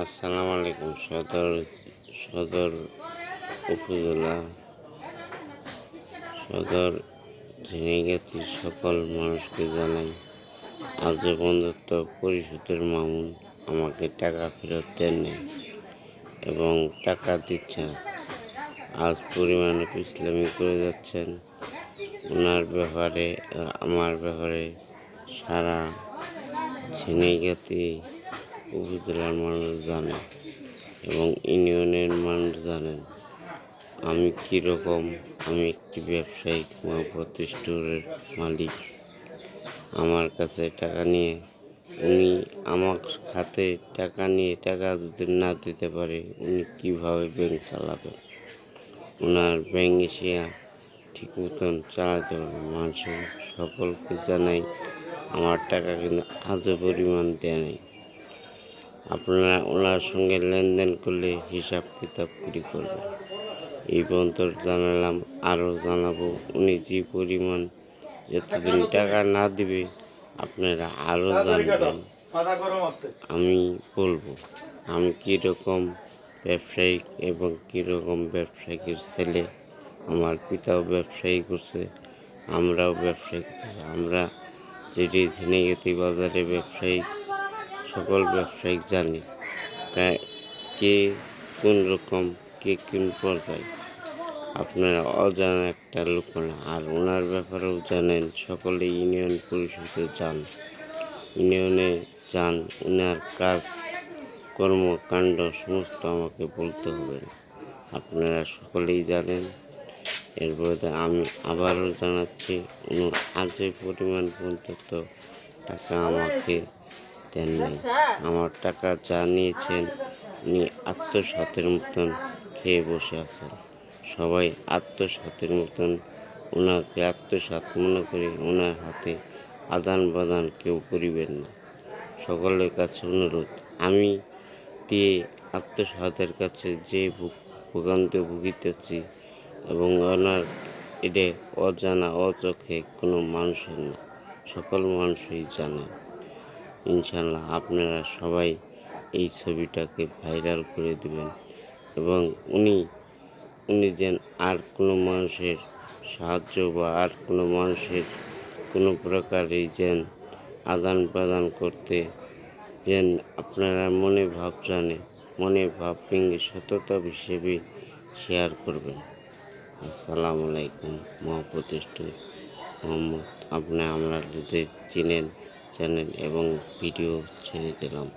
আসসালামু আলাইকুম। সদর উপজেলা সদর ঝিনাইগাতীর সকল মানুষকে জানাই, আজ বন্ধুত্ব পরিশোধের মামুন আমাকে টাকা ফেরত দেন নাই এবং টাকা দিচ্ছে না। আজ পরিমাণে পিছলামি করে যাচ্ছেন। ওনার ব্যাপারে আমার ব্যাপারে সারা ঝিনাইগাতী উপজেলার মানুষ জানে এবং ইউনিয়নের মানুষ জানেন আমি কীরকম। আমি একটি ব্যবসায়িক প্রতিষ্ঠানের মালিক। আমার কাছে টাকা নিয়ে উনি আমার হাতে টাকা নিয়ে টাকা যদি না দিতে পারে উনি কীভাবে ব্যাংক চালাবেন? ওনার ব্যাংক এশিয়া ঠিক মতন চালাতে পারবে। মানুষ সকলকে জানাই আমার টাকা কিন্তু আজও পরিমাণ দেয় নাই। আপনারা ওনার সঙ্গে লেনদেন করলে হিসাব কিতাব করে করবেন। এই পর্যন্ত জানালাম, আরও জানাবো। উনি যে পরিমাণ যতদিন টাকা না দিবে আপনারা আরও জানবেন। আমি বলবো আমি কীরকম ব্যবসায়িক এবং কীরকম ব্যবসায়িকের ছেলে। আমার পিতাও ব্যবসায়ী করছে, আমরাও ব্যবসায়ী করছি। আমরা যেটি ঝিনাইগাতী বাজারে ব্যবসায়িক সকল ব্যবসায়িক জানি তাই কে কোন রকম, কে কোন পর্যায়ে। আপনারা অজানা একটা লোক না। আর ওনার ব্যাপারেও জানেন, সকলে ইউনিয়ন পরিষদে যান, ইউনিয়নে যান। ওনার কাজ কর্মকাণ্ড সমস্ত আমাকে বলতে হবে না। আপনারা সকলেই জানেন। এরপরে আমি আবারও জানাচ্ছি, উনি আজও পরিমাণ পর্যন্ত টাকা আমাকে দেন নাই। আমার টাকা যা নিয়েছেন উনি আত্মসাতের মতন খেয়ে বসে আছেন। সবাই আত্মসাতের মতন ওনাকে আত্মসাৎ মনে করে ওনার হাতে আদান প্রদান কেউ করিবেন না। সকলের কাছে অনুরোধ, আমি দিয়ে আত্মসাতের কাছে যে ভোগান্তি ভুগিতেছি এবং ওনার এটা অজানা অচোখে কোনো মানুষের না, সকল মানুষই জানে। ইনশাল্লাহ আপনারা সবাই এই ছবিটাকে ভাইরাল করে দেবেন এবং উনি যেন আর কোনো মানুষের সাহায্য বা আর কোনো মানুষের কোনো প্রকারই যেন আদান প্রদান করতে যেন আপনারা মনে ভাব জানে, মনে ভাব ভেঙে সততা হিসেবে শেয়ার করবেন। আসসালামু আলাইকুম। মহাপ্রতিষ্ঠা মোহাম্মদ। আপনি আমরা যদি চিনেন জানেন এবং ভিডিও ছেড়ে দিলাম।